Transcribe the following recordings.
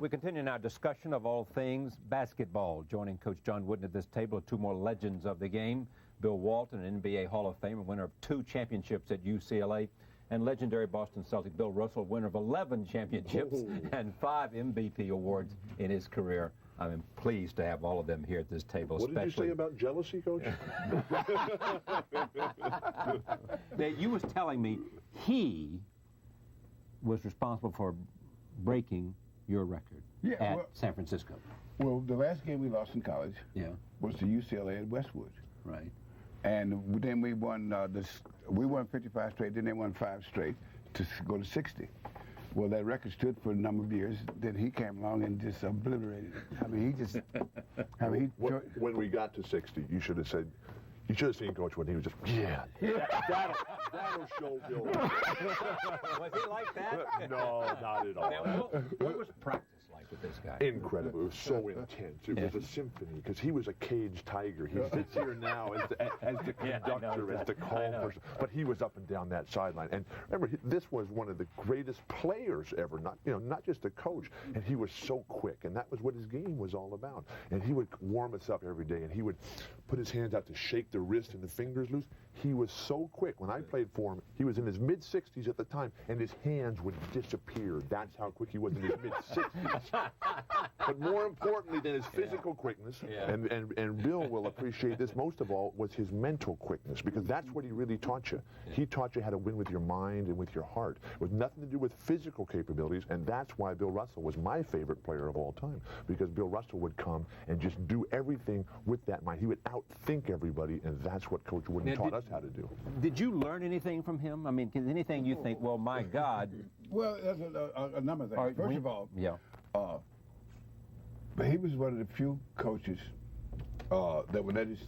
We continue our discussion of all things basketball. Joining Coach John Wooden at this table are two more legends of the game. Bill Walton, an NBA Hall of Famer, winner of 2 championships at UCLA, and legendary Boston Celtic Bill Russell, winner of 11 championships and 5 MVP awards in his career. I'm pleased to have all of them here at this table. What did you say about jealousy, Coach? Now, you was telling me he was responsible for breaking your record at San Francisco. Well, the last game we lost in college was to UCLA at Westwood. Right. And then we won we won 55 straight, then they won 5 straight to go to 60. Well, that record stood for a number of years. Then he came along and just obliterated it. I mean, he just... when we got to 60, you should have said... You should have seen Coach when he was just, that'll show Bill. Was he like that? No, not at all. Now, what was practice like with this guy? Incredible. It was so intense. It was a symphony because he was a caged tiger. He sits here now as the conductor, as the calm person. But he was up and down that sideline. And remember, this was one of the greatest players ever, not just a coach. And he was so quick. And that was what his game was all about. And he would warm us up every day. And he would put his hands out to shake the wrist and the fingers loose. He was so quick. When I played for him, he was in his mid-60s at the time, and his hands would disappear. That's how quick he was in his mid-60s. But more importantly than his physical quickness, and Bill will appreciate this most of all, was his mental quickness, because that's what he really taught you. He taught you how to win with your mind and with your heart. It was nothing to do with physical capabilities, and that's why Bill Russell was my favorite player of all time, because Bill Russell would come and just do everything with that mind. He would outthink everybody, and that's what Coach Wooden taught us how to do. Did you learn anything from him? I mean, anything you think, well, my God. Well, that's a number of things. First of all, but he was one of the few coaches that would let his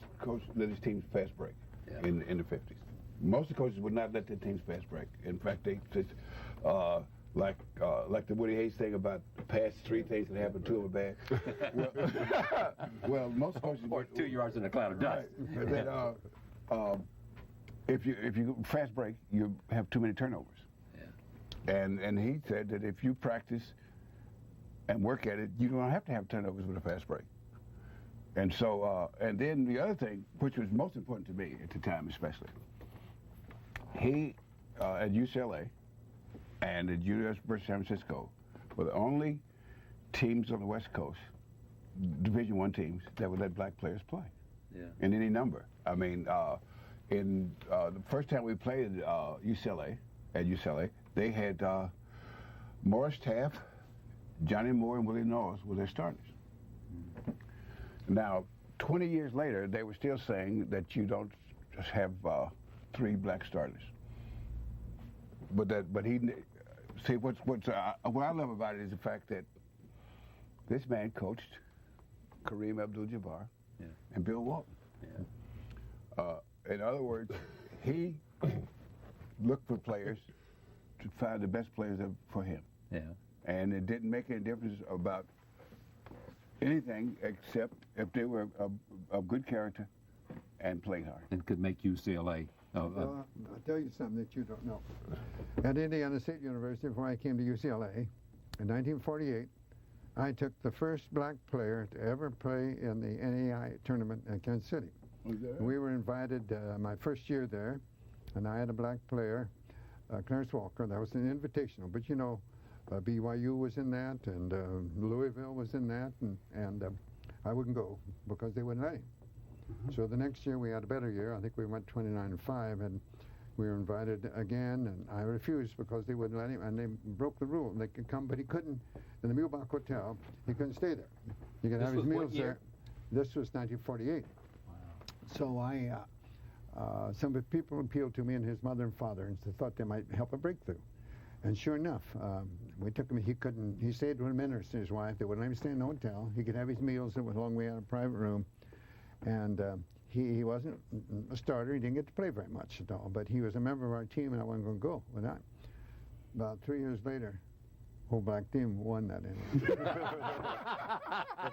teams fast break in the 50s. Most of the coaches would not let their teams fast break. In fact, they just, like the Woody Hayes thing about the past 3 things that happened, 2 of them bad. Well, most coaches... Or 2 yards in a cloud of dust. Right. But, if you fast break, you have too many turnovers. Yeah. And he said that if you practice and work at it, you don't have to have turnovers with a fast break. And so, and then the other thing, which was most important to me at the time especially, he, at UCLA and at University of San Francisco, were the only teams on the West Coast, Division I teams, that would let black players play in any number. I mean, in the first time we played UCLA, they had Morris Taft, Johnny Moore, and Willie Knowles were their starters. Now, 20 years later, they were still saying that you don't just have 3 black starters. But he, see, what I love about it is the fact that this man coached Kareem Abdul-Jabbar and Bill Walton. In other words, he looked for players to find the best players for him. And it didn't make any difference about anything except if they were of good character and played hard. And could make UCLA. Well, I'll tell you something that you don't know. At Indiana State University, before I came to UCLA, in 1948, I took the first black player to ever play in the NAI tournament in Kansas City. We were invited my first year there, and I had a black player, Clarence Walker. That was an invitational, but you know, BYU was in that, and Louisville was in that, and I wouldn't go because they wouldn't let him. So the next year we had a better year. I think we went 29-5, and we were invited again, and I refused because they wouldn't let him, and they broke the rule. They could come, but he couldn't, in the Mulebach Hotel, he couldn't stay there. He could have his meals there. This was 1948. So some people appealed to me and his mother and father and thought they might help a breakthrough. And sure enough, we took him. He stayed with him and his wife. They wouldn't let him stay in the hotel. He could have his meals as long as we had a private room. And he wasn't a starter. He didn't get to play very much at all. But he was a member of our team, and I wasn't going to go with that. About 3 years later, whole black team won that inning.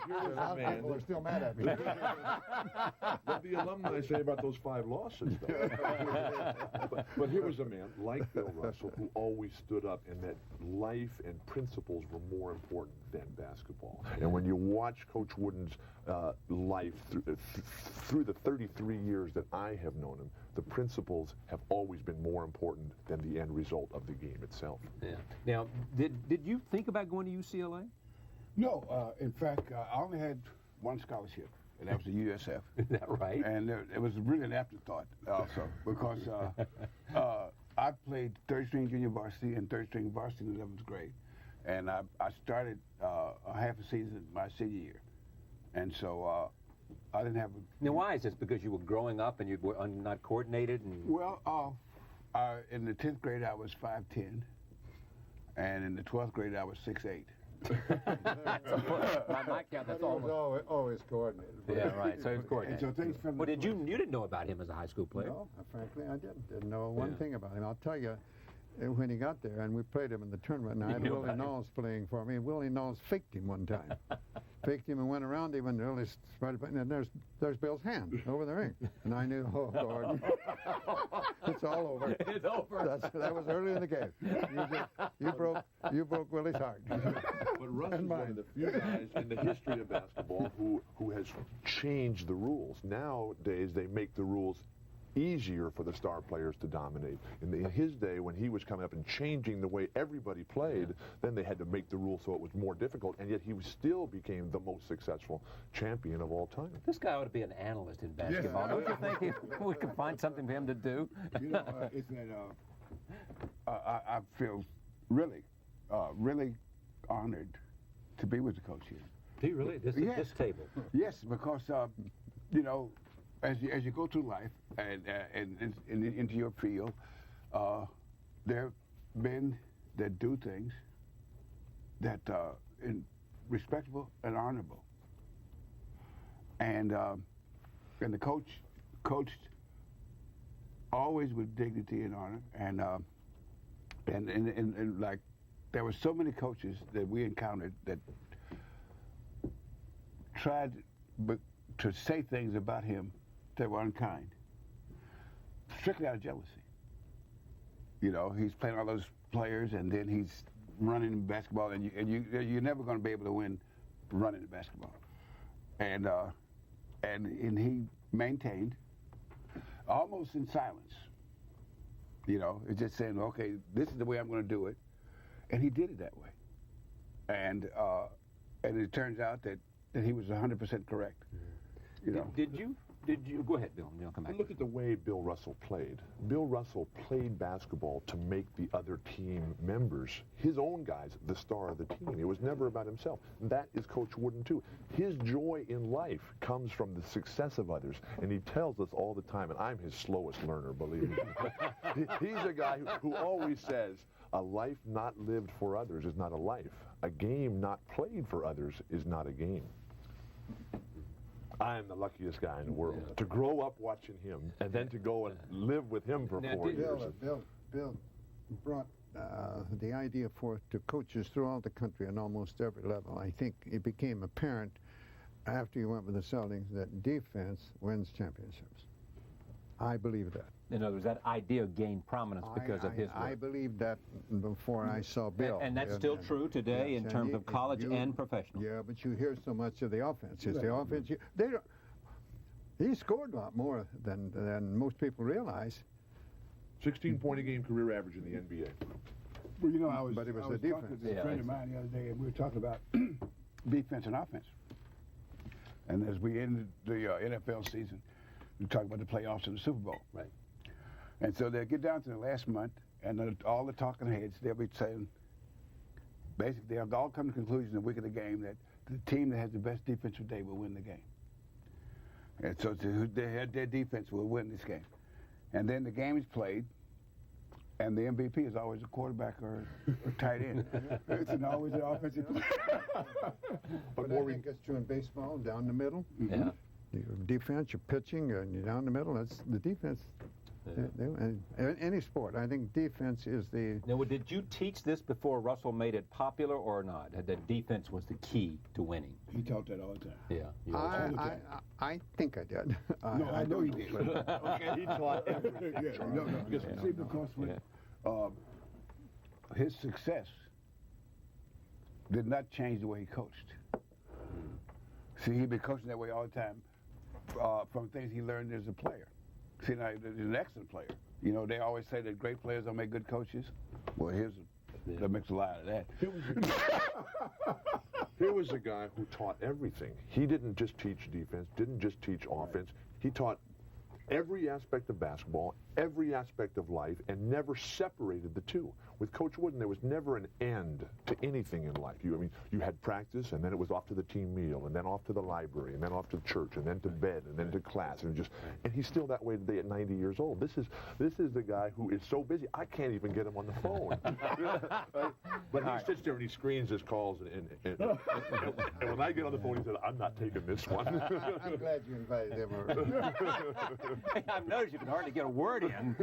People are still mad at me. What the alumni say about those 5 losses, though. but here was a man like Bill Russell who always stood up, and that life and principles were more important. than basketball. And when you watch Coach Wooden's life through the 33 years that I have known him, the principles have always been more important than the end result of the game itself. Yeah. Now, did you think about going to UCLA? No, in fact, I only had one scholarship, and that was the USF. Is that right? And it was really an afterthought also, because I played third-string junior varsity and third-string varsity in the 11th grade. And I started a half a season my senior year. And so I didn't have a... Now, why is this? Because you were growing up and you were not coordinated? And... Well, in the 10th grade, I was 5'10", and in the 12th grade, I was 6'8". By my count, that's He was always coordinated. Yeah, right. So he was coordinated. And so things from Well, you didn't know about him as a high school player? No, frankly, I didn't know one thing about him. I'll tell you, when he got there, and we played him in the tournament, and I had Willie Knowles playing for me. Willie Knowles faked him one time. Faked him and went around him and really started, and there's Bill's hand over the ring. And I knew, oh, Lord, it's all over. It's over. That was early in the game. You broke Willie's heart. But Russ is one of the few guys in the history of basketball who has changed the rules. Nowadays, they make the rules easier for the star players to dominate. In his day, when he was coming up and changing the way everybody played, then they had to make the rules so it was more difficult, and yet he still became the most successful champion of all time. This guy ought to be an analyst in basketball. Don't you think we could find something for him to do? You know, it's that I feel really, really honored to be with the coach here. Do you really? This table? Yes, because, you know, as you go through life and into your field, there have men that do things that in respectable and honorable, and the coach coached always with dignity and honor, and like there were so many coaches that we encountered that tried to say things about him that were unkind, strictly out of jealousy. You know, he's playing all those players, and then he's running basketball, and you're never going to be able to win running the basketball. And he maintained almost in silence. You know, it's just saying, okay, this is the way I'm going to do it, and he did it that way. And it turns out that he was 100% correct. You know. Did you? Go ahead, Bill. I'll come back. Look at the way Bill Russell played. Bill Russell played basketball to make the other team members, his own guys, the star of the team. It was never about himself. And that is Coach Wooden, too. His joy in life comes from the success of others. And he tells us all the time, and I'm his slowest learner, believe me. He's a guy who always says, a life not lived for others is not a life. A game not played for others is not a game. I am the luckiest guy in the world to grow up watching him and then to go and live with him for 4 years. Bill brought the idea forth to coaches throughout the country on almost every level. I think it became apparent after you went with the Celtics that defense wins championships. I believe that. In other words, that idea gained prominence because of his work. I believed that before I saw Bill. And that's still true today in terms of college and professional. Yeah, but you hear so much of the offense. It's the offense. He scored a lot more than most people realize. 16-point-a-game career average in the NBA. Well, you know, I was the talking defense. to a friend of mine the other day, and we were talking about defense and offense. And as we ended the NFL season, we talked about the playoffs and the Super Bowl. Right. And so they'll get down to the last month, and all the talking heads, they'll be saying, basically, they'll all come to the conclusion the week of the game that the team that has the best defensive day will win the game. And so their defense will win this game. And then the game is played, and the MVP is always a quarterback or tight end. It's always an offensive player. But I think it's true in baseball, down the middle. Yeah. Your defense, you're pitching, and you're down the middle. That's the defense. Yeah. Any sport, I think defense is the... Now, did you teach this before Russell made it popular or not? That defense was the key to winning? He taught that all the time. Yeah. I think I did. No, I know he did. Okay, he taught everything. Because his success did not change the way he coached. See, he'd been coaching that way all the time from things he learned as a player. See, now, he's an excellent player. You know, they always say that great players don't make good coaches. Well, that makes a lot of that. Here was a guy who taught everything. He didn't just teach defense, didn't just teach offense. He taught every aspect of basketball, every aspect of life, and never separated the two. With Coach Wooden, there was never an end to anything in life. You had practice, and then it was off to the team meal, and then off to the library, and then off to church, and then to bed, and then to class, and he's still that way today at 90 years old. This is the guy who is so busy, I can't even get him on the phone. But he sits there and he screens his calls, and when I get on the phone, he says, "I'm not taking this one." I'm glad you invited him over. I've noticed you can hardly get a word in.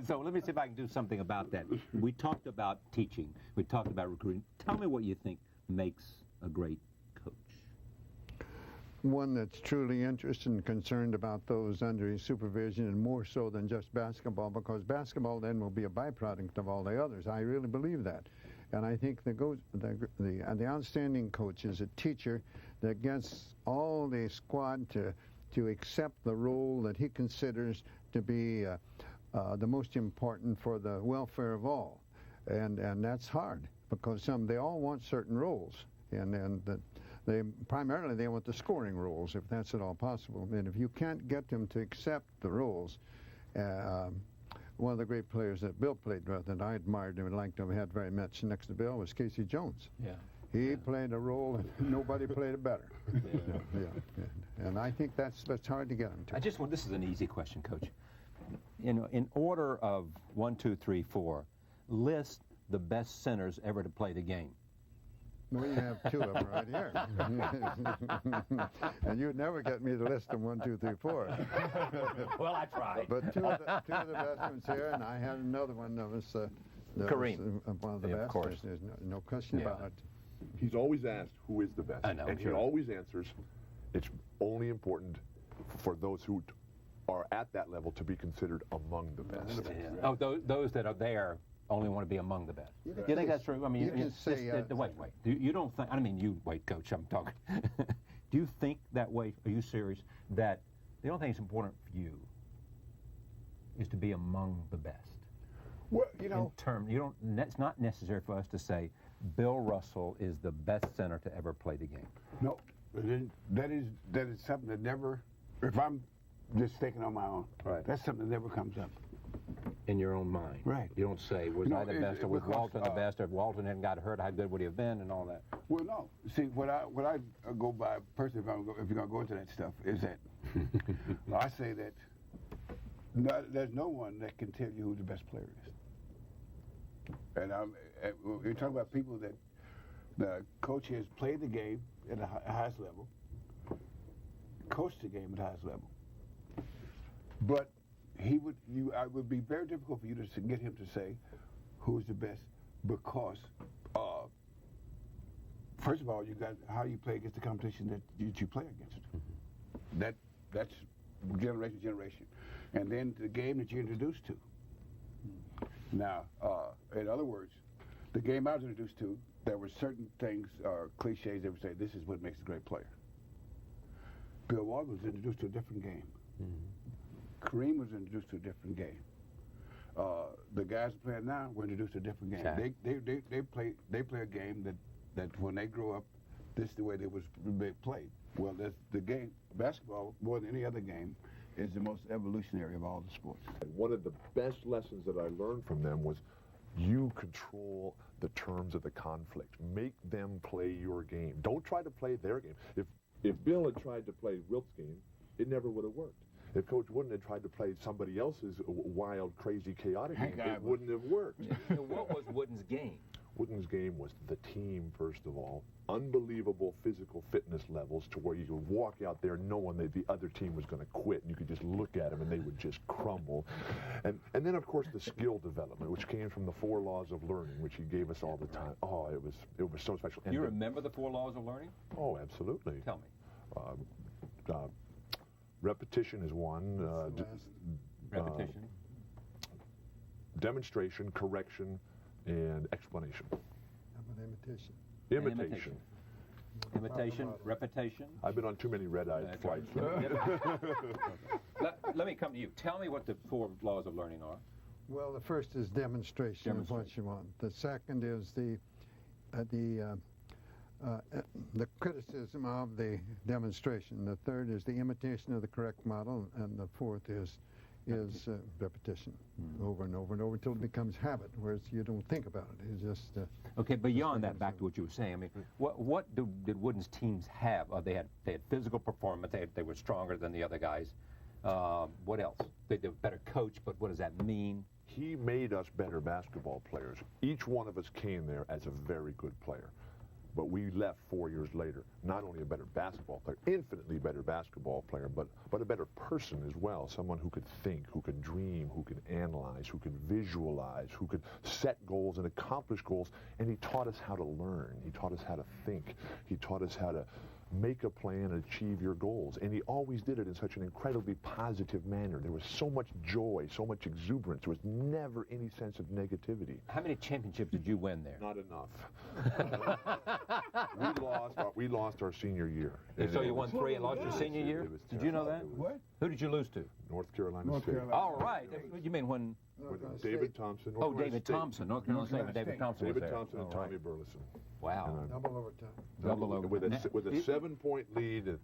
So let me see if I can do something about that. We talked about teaching. We talked about recruiting. Tell me what you think makes a great coach. One that's truly interested and concerned about those under his supervision, and more so than just basketball, because basketball then will be a byproduct of all the others. I really believe that. And I think the outstanding coach is a teacher that gets all the squad to accept the role that he considers to be the most important for the welfare of all. And that's hard, because they all want certain roles, and they primarily want the scoring roles, if that's at all possible. And if you can't get them to accept the roles, one of the great players that Bill played with, and I admired him and liked him, had very much next to Bill, was Casey Jones. Yeah. He played a role, and nobody played it better. Yeah. And I think that's hard to get him to. This is an easy question, Coach. In order of 1, 2, 3, 4, list the best centers ever to play the game. Well, you have two of them right here. And you'd never get me to list them 1, 2, 3, 4. Well, I tried. But two of the best ones here, and I had another one that was Kareem. One of the best. Of course. There's no question about it. He's always asked who is the best. I know, and sure. he always answers, it's only important for those who are at that level to be considered among the best. Yeah. Oh, those that are there only want to be among the best. You think that's true? I mean, you can say, wait. You don't think? I mean, you wait, Coach. I'm talking. Do you think that way? Are you serious? That the only thing that's important for you is to be among the best. Well, It's not necessary for us to say Bill Russell is the best center to ever play the game. No, that is something that never. If I'm just thinking on my own, right, that's something that never comes up. In your own mind. Right. You don't say, was I the best, or was Walton the best, or if Walton hadn't got hurt, how good would he have been, and all that? Well, no. See, what I go by, personally, if you're going to go into that stuff, is that I say that there's no one that can tell you who the best player is. And you're talking about people that the coach has played the game at the highest level, coached the game at the highest level, but it would be very difficult for you to get him to say who's the best, because first of all, you got how you play against the competition that you play against. Mm-hmm. That's generation to generation, and then the game that you're introduced to. Now, in other words, the game I was introduced to, there were certain things, cliches that would say this is what makes a great player. Bill Walton was introduced to a different game. Mm-hmm. Kareem was introduced to a different game. The guys playing now were introduced to a different game. Okay. They play a game that when they grow up, this is the way they was played. Well, that's the game. Basketball, more than any other game, is the most evolutionary of all the sports. One of the best lessons that I learned from them was you control the terms of the conflict. Make them play your game. Don't try to play their game. If Bill had tried to play Wilt's game, it never would have worked. If Coach Wooden had tried to play somebody else's wild, crazy, chaotic game, it wouldn't have worked. What was Wooden's game? Wooden's game was the team, first of all. Unbelievable physical fitness levels to where you could walk out there knowing that the other team was going to quit, and you could just look at them and they would just crumble. And then, of course, the skill development, which came from the 4 laws of learning, which he gave us all the time. Oh, it was so special. Do you remember the 4 laws of learning? Oh, absolutely. Tell me. Repetition is one. Repetition. Demonstration, correction, and explanation. How about imitation? Imitation. Imitation, repetition. I've been on too many red-eyed flights. Let me come to you. Tell me what the 4 laws of learning are. Well, the first is demonstration of what you want. The second is the criticism of the demonstration. The third is the imitation of the correct model, and the fourth is repetition, over and over and over until it becomes habit, whereas you don't think about it. It's just okay. Beyond that, back to what you were saying. I mean, what did Wooden's teams have? They had physical performance. They were stronger than the other guys. What else? They were better coached, but what does that mean? He made us better basketball players. Each one of us came there as a very good player. But we left 4 years later, not only a better basketball player, infinitely better basketball player, but a better person as well. Someone who could think, who could dream, who could analyze, who could visualize, who could set goals and accomplish goals. And he taught us how to learn. He taught us how to think. He taught us how to make a plan and achieve your goals. And he always did it in such an incredibly positive manner. There was so much joy, so much exuberance. There was never any sense of negativity. How many championships did you win there? Not enough. We lost our senior year. And so you won 3 and lost your senior year? Did you know that? What? Who did you lose to? North Carolina North State. Carolina. All right. You mean when? With David Thompson. Oh, David Thompson. North Carolina State. David Thompson was David there. Thompson and All right. Tommy Burleson. Wow. double overtime. Double over. With a 7-point lead,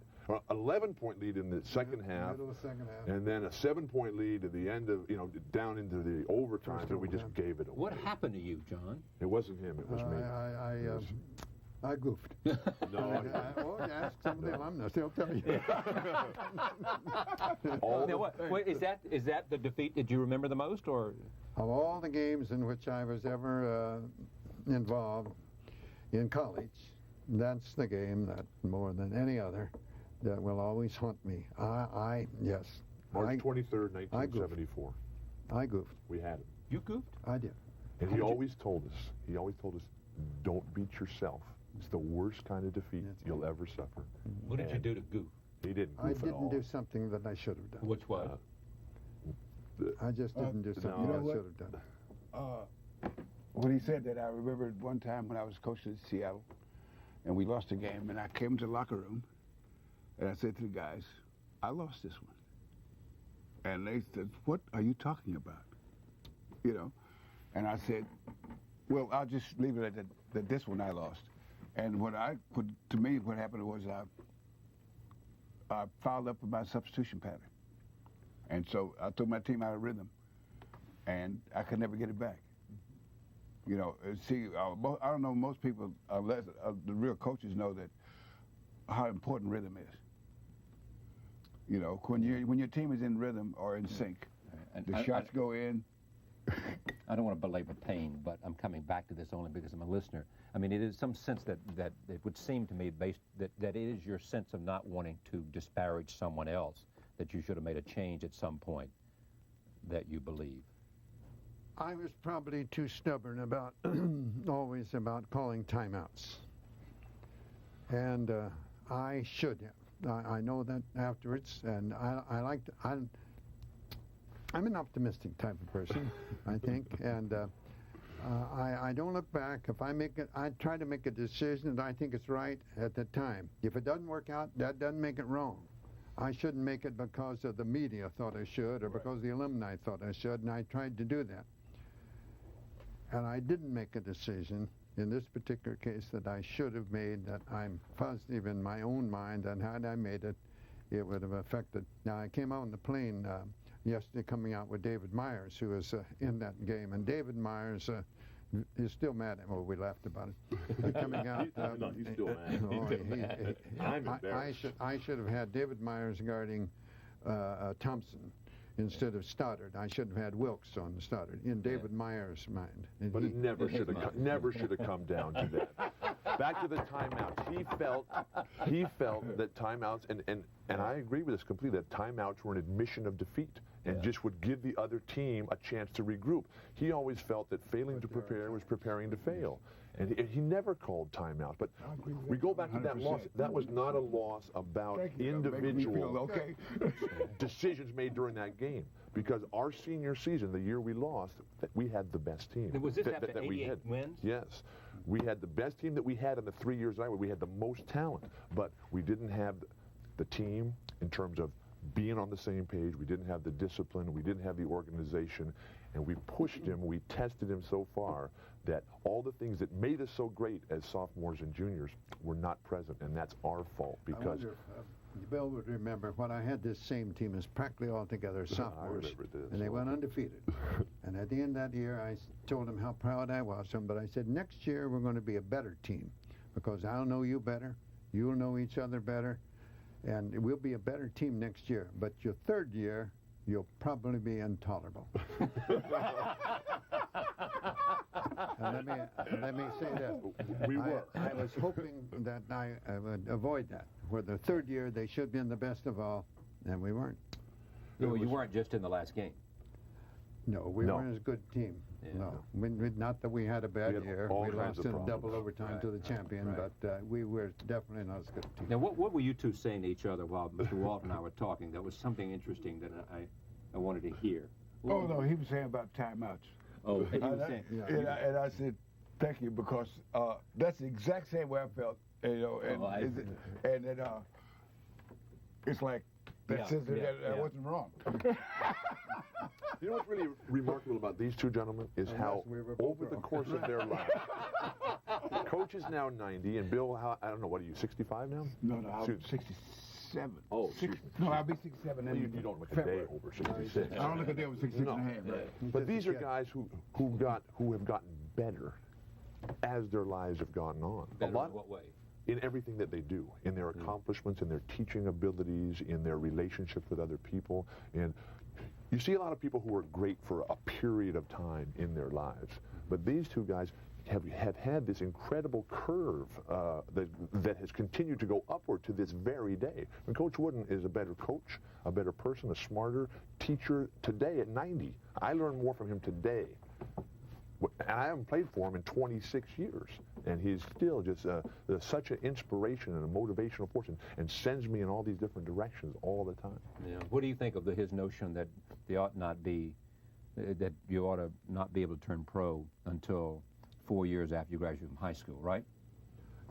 11-point lead in the second half, Middle of the second half. and then a 7-point lead at the end of, down into the overtime, and we just gave it away. What happened to you, John? It wasn't him, it was me. I goofed. No, Ask some of the alumni, they'll tell you. Wait, is that the defeat that you remember the most, or? Of all the games in which I was ever involved in college, that's the game that, more than any other, that will always haunt me. Yes. March 23rd, 1974. I goofed. We had it. You goofed? I did. And he always told us, don't beat yourself. It's the worst kind of defeat you'll ever suffer. What did you do to goof? He didn't goof I at all. didn't do something that I should have done. Which was? I just didn't do something no. I should have done. When he said that, I remembered one time when I was coaching in Seattle, and we lost a game, and I came to the locker room, and I said to the guys, I lost this one. And they said, what are you talking about? And I said, well, I'll just leave it at that this one I lost. And what happened was I fouled up with my substitution pattern. And so I took my team out of rhythm, and I could never get it back. I don't know, most people, unless the real coaches know that how important rhythm is. When your team is in rhythm or in sync, the shots go in. I don't want to belabor pain, but I'm coming back to this only because I'm a listener. I mean, it is some sense that it would seem to me that it is your sense of not wanting to disparage someone else, that you should have made a change at some point, that you believe. I was probably too stubborn about always about calling timeouts, and I should have. I know that afterwards, and I'm an optimistic type of person, I think, and I don't look back. If I try to make a decision that I think is right at the time. If it doesn't work out, that doesn't make it wrong. I shouldn't make it because of the media thought I should, or because the alumni thought I should, and I tried to do that. And I didn't make a decision in this particular case that I should have made, that I'm positive in my own mind, and had I made it, it would have affected. Now, I came out on the plane yesterday coming out with David Myers, who was in that game, and David Myers is still mad at me. Well, we laughed about it. Coming out. No, he's still mad. I'm embarrassed. I should have had David Myers guarding Thompson instead of Stoddard. I should have had Wilkes on Stoddard in David Myers' mind. And But it never should have come down to that. Back to the timeouts. He felt that timeouts, and I agree with this completely, that timeouts were an admission of defeat and just would give the other team a chance to regroup. He always felt that failing to prepare was preparing to fail. And he never called timeout. But we go back to that loss. That was not a loss about individual decisions made during that game. Because our senior season, the year we lost, we had the best team. Was this after we 88 had. wins? Yes. We had the best team that we had in the 3 years I was. We had the most talent, but we didn't have the team in terms of being on the same page. We didn't have the discipline. We didn't have the organization. And we pushed him. We tested him so far that all the things that made us so great as sophomores and juniors were not present. And that's our fault because... I wonder if, Bill would remember when I had this same team as practically all together sophomores. I remember this. And they went undefeated. And at the end of that year, I told them how proud I was of them. But I said, next year we're going to be a better team because I'll know you better. You'll know each other better. And we'll be a better team next year. But your third year, you'll probably be intolerable. And let me say this. We were. I was hoping that I would avoid that. Where the third year, they should be in the best of all, and we weren't. No, you weren't just in the last game. No, we weren't as good a team. Yeah. No, not that we had a bad year. all We kinds lost of in problems. double overtime to the champion, but we were definitely not as good a team. Now, what were you two saying to each other while Mr. Walt and I were talking? That was something interesting that I wanted to hear. Oh, no, he was saying about timeouts. Oh, and you were saying... And I said, thank you, because that's the exact same way I felt, you know, and it's like, that says that I wasn't wrong. You know what's really remarkable about these two gentlemen is how, over the course of their lives, Coach is now 90, and Bill, I don't know, what are you, 65 now? No, I'm 67. Oh, no, I'll be 67. Well, you don't look a day over 66. I don't look a day over 66 and a half. Right. But these are guys who have gotten better as their lives have gone on. Better in what way? In everything that they do, in their accomplishments, in their teaching abilities, in their relationships with other people. And you see a lot of people who are great for a period of time in their lives. But these two guys have had this incredible curve that has continued to go upward to this very day. And Coach Wooden is a better coach, a better person, a smarter teacher today at 90. I learned more from him today. And I haven't played for him in 26 years. And he's still just such an inspiration and a motivational force and sends me in all these different directions all the time. Yeah. What do you think of his notion that they ought not be, that you ought to not be able to turn pro until 4 years after you graduate from high school, right?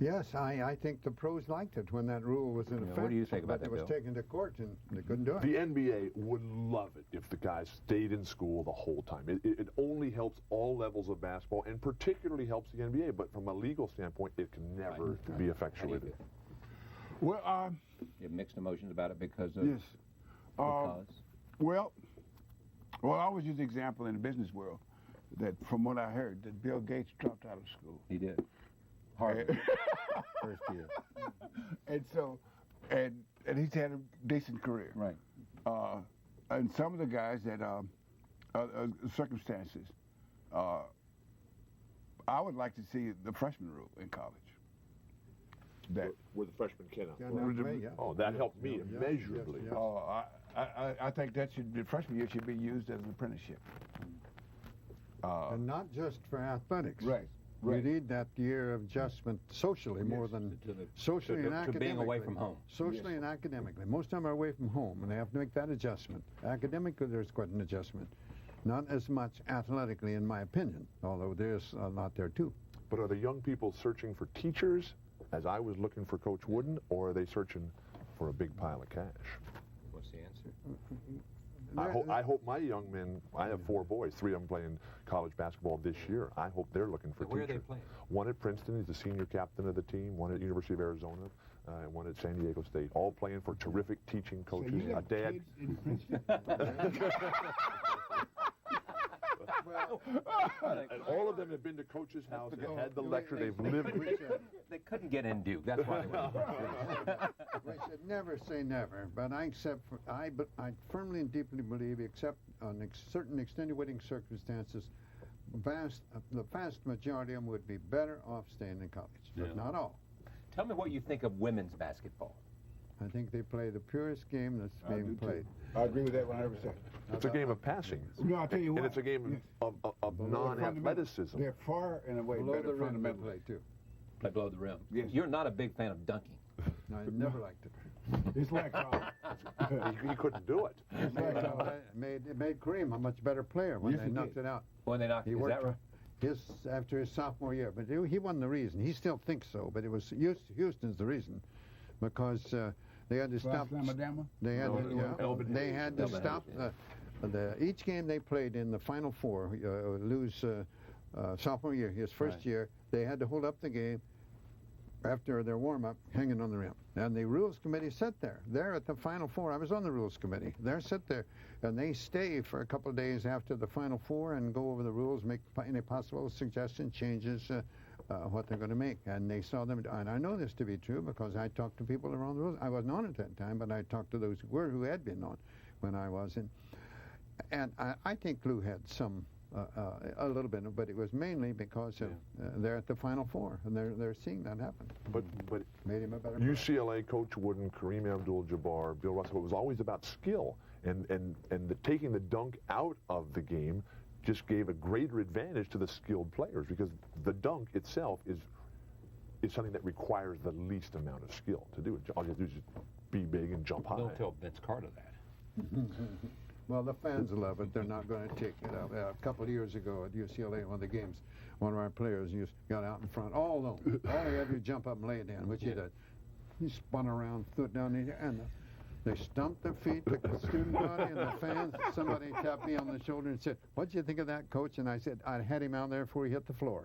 Yes, I think the pros liked it when that rule was in effect. What do you think about that, But it was Bill? taken to court and they couldn't do it. The NBA would love it if the guys stayed in school the whole time. It only helps all levels of basketball and particularly helps the NBA. But from a legal standpoint, it can never be effectuated. Well, You have mixed emotions about it because of... yes. Because? Well, I always use the example in the business world that from what I heard, that Bill Gates dropped out of school. He did. Harvard. First year. And so, and he's had a decent career. Right. And some of the guys that circumstances, I would like to see the freshman rule in college. That Where the freshmen cannot. Yeah. Oh, that helped me immeasurably. Yes. I think that the freshman year should be used as an apprenticeship. And not just for athletics. Right. You need that year of adjustment socially more than socially and to academically. being away from home. Socially and academically. Most of them are away from home, and they have to make that adjustment. Academically, there's quite an adjustment. Not as much athletically, in my opinion, although there's a lot there, too. But are the young people searching for teachers, as I was looking for Coach Wooden, or are they searching for a big pile of cash? What's the answer? I hope my young men, I have 4 boys, 3 of them playing college basketball this year. I hope they're looking for Where teachers. are they playing? One at Princeton, he's the senior captain of the team, one at University of Arizona, and one at San Diego State, all playing for terrific teaching coaches. So you have Dad. kids in Princeton? And all of them have been to Coach's house, they've had the lecture, they've lived with They couldn't get in Duke. That's why they went. We should never say never, but I firmly and deeply believe, except on certain extenuating circumstances, the vast majority of them would be better off staying in college, but not all. Tell me what you think of women's basketball. I think they play the purest game that's being played. I agree with that 100%. It's a game of passing. No, I'll tell you what. And it's a game of non-athleticism. They're far and away Below better the rim they fundamentally. play, too. Play below the rim. Yes. You're not a big fan of dunking. I never liked it. It's like He couldn't do it. it's like It made Kareem a much better player when Yes, they he knocked did. it out. When they knocked He it, is worked that right? after his sophomore year. But he wasn't the reason. He still thinks so, but it was Houston's the reason, because they had to stop. They had to stop each game they played in the Final Four. Lose sophomore year, his first year. They had to hold up the game after their warm-up, hanging on the rim. And the rules committee sat there. They're at the Final Four. I was on the rules committee. They're sit there, and they stay for a couple of days after the Final Four and go over the rules, make any possible suggestions, changes, what they're going to make. And they saw them, and I know this to be true because I talked to people around the rules. I wasn't on at that time, but I talked to those who had been on when I was in. And I think Lou had some, a little bit, but it was mainly because they're at the Final Four, and they're seeing that happen. But made him a better player. UCLA, Coach Wooden, Kareem Abdul-Jabbar, Bill Russell, it was always about skill. And taking the dunk out of the game just gave a greater advantage to the skilled players, because the dunk itself is something that requires the least amount of skill to do it. All you have to do is just be big and jump high. Don't tell Vince Carter that. Well, the fans love it. They're not going to take it up. A couple of years ago at UCLA, one of the games, one of our players got out in front all alone. All he had to do was jump up and lay it down, which he did. He spun around, threw it down there, and they stumped their feet, the student body and the fans. Somebody tapped me on the shoulder and said, "What did you think of that, Coach?" And I said, "I had him out there before he hit the floor."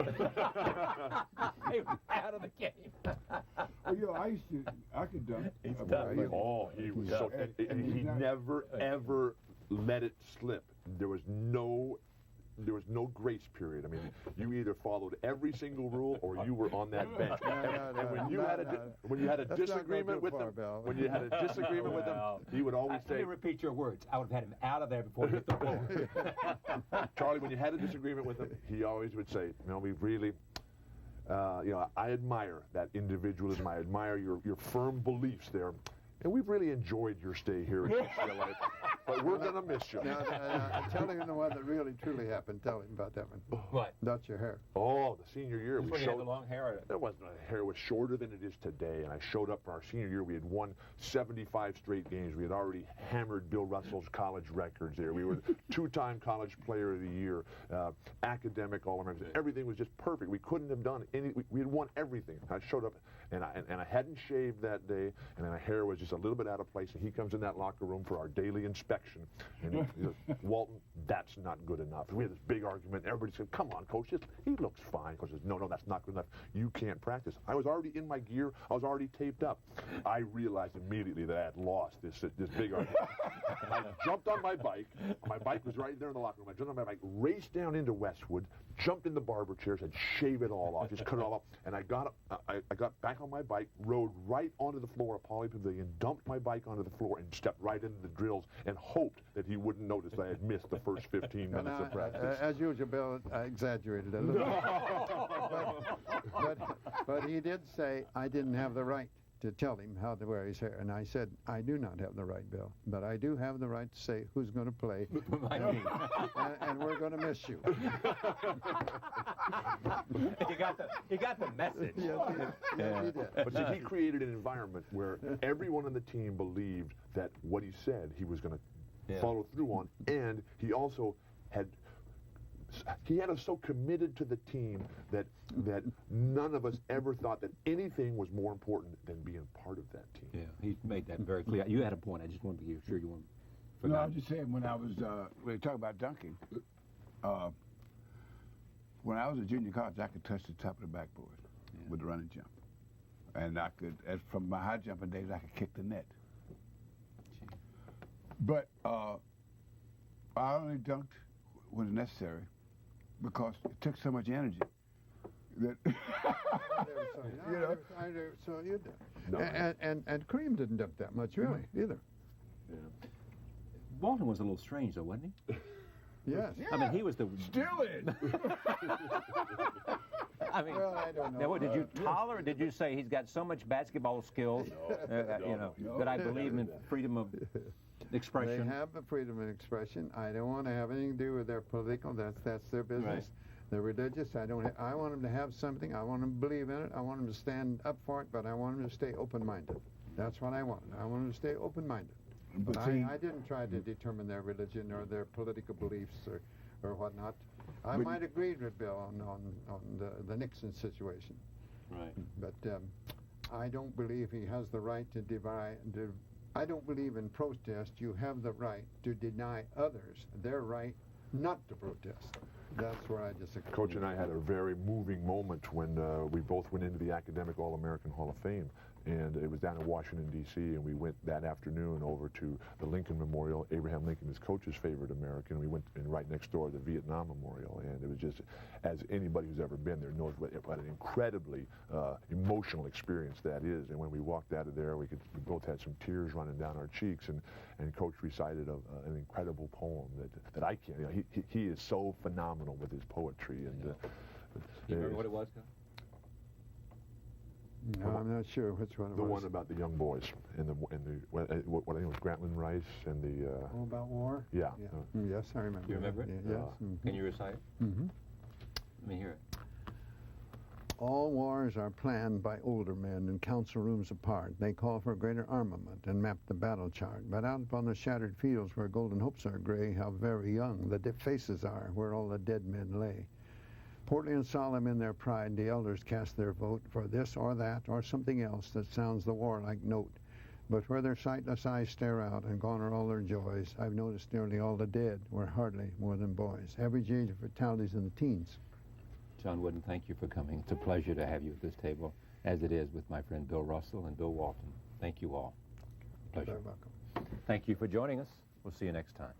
He was out of the game. Well, I could dunk. He's tough. Oh, he was so, and he never, ever let it slip. There was no grace period. I mean, you either followed every single rule or you were on that bench. And when you had a disagreement with him, he would always say, "Let me repeat your words. I would have had him out of there before he hit the floor." Charlie, when you had a disagreement with him, he always would say, we really, I admire that individualism. I admire your firm beliefs there. And we've really enjoyed your stay here at UCLA, but we're going to miss you. Now, tell him the one that really, truly happened. Tell him about that one. What? That's your hair. Oh, the senior year. When you had the long hair? There wasn't a hair. It was shorter than it is today. And I showed up for our senior year. We had won 75 straight games. We had already hammered Bill Russell's college records there. We were two-time college player of the year, academic All-American. Everything was just perfect. We couldn't have done any. We had won everything. I showed up, and I hadn't shaved that day, and my hair was just a little bit out of place. And he comes in that locker room for our daily inspection, and he goes, "Walton, that's not good enough." We had this big argument. Everybody said, "Come on, Coach, he looks fine." Coach says, "No, that's not good enough. You can't practice." I was already in my gear. I was already taped up. I realized immediately that I had lost this big argument. I jumped on my bike. My bike was right there in the locker room. I jumped on my bike, raced down into Westwood, jumped in the barber chair, said, "Shave it all off, just cut it all off." And I got back on my bike, rode right onto the floor of Poly Pavilion, dumped my bike onto the floor, and stepped right into the drills, and hoped that he wouldn't notice that I had missed the first 15 minutes of practice. As usual, Bill, I exaggerated a little. But he did say I didn't have the right to tell him how to wear his hair. And I said, "I do not have the right, Bill, but I do have the right to say who's going to play, and we're going to miss you." You got the message. Yes, he did. But see, he created an environment where everyone on the team believed that what he said he was going to follow through on, and he also had us so committed to the team that none of us ever thought that anything was more important than being part of that team. Yeah, he made that very clear. You had a point. I just wanted to be sure you weren't. No, I was just saying, when I was, when you talk about dunking, when I was a junior college, I could touch the top of the backboard with the running jump. And I could, from my high jumping days, I could kick the net. But I only dunked when necessary, because it took so much energy that So you did. No. And Kareem didn't dunk that much, really, either. Yeah. Walton was a little strange, though, wasn't he? Yes. Yeah. I mean, he was the... Still is. I mean, well, I don't know. Now, what, did you tolerate? Did you say he's got so much basketball skills, that I believe in freedom of expression? They have the freedom of expression. I don't want to have anything to do with their political. That's their business. Right. They're religious. I want them to have something. I want them to believe in it. I want them to stand up for it. But I want them to stay open-minded. That's what I want. I want them to stay open-minded. But I didn't try to determine their religion or their political beliefs or whatnot. I might agree with Bill on the Nixon situation. Right. But I don't believe he has the right to divide. I don't believe in protest. You have the right to deny others their right not to protest. That's where I disagree. Coach and I had a very moving moment when we both went into the Academic All-American Hall of Fame. And it was down in Washington, D.C., and we went that afternoon over to the Lincoln Memorial. Abraham Lincoln is Coach's favorite American. We went in right next door to the Vietnam Memorial, and it was just, as anybody who's ever been there knows what an incredibly emotional experience that is. And when we walked out of there, we both had some tears running down our cheeks, and Coach recited an incredible poem that I can't, you know, he is so phenomenal with his poetry. And you remember what it was, Coach? No, I'm not sure which one it was. The one about the young boys and what I think was Grantland Rice and the. Oh, about war? Yeah. Yes, I remember. You remember it? Yes. Can you recite it? Mm-hmm. Let me hear it. All wars are planned by older men in council rooms apart. They call for greater armament and map the battle chart. But out upon the shattered fields where golden hopes are gray, how very young the faces are where all the dead men lay. Portly and solemn in their pride, the elders cast their vote for this or that or something else that sounds the warlike note. But where their sightless eyes stare out and gone are all their joys, I've noticed nearly all the dead were hardly more than boys. Average age of fatalities in the teens. John Wooden, thank you for coming. It's a pleasure to have you at this table, as it is with my friend Bill Russell and Bill Walton. Thank you all. Pleasure. You're welcome. Thank you for joining us. We'll see you next time.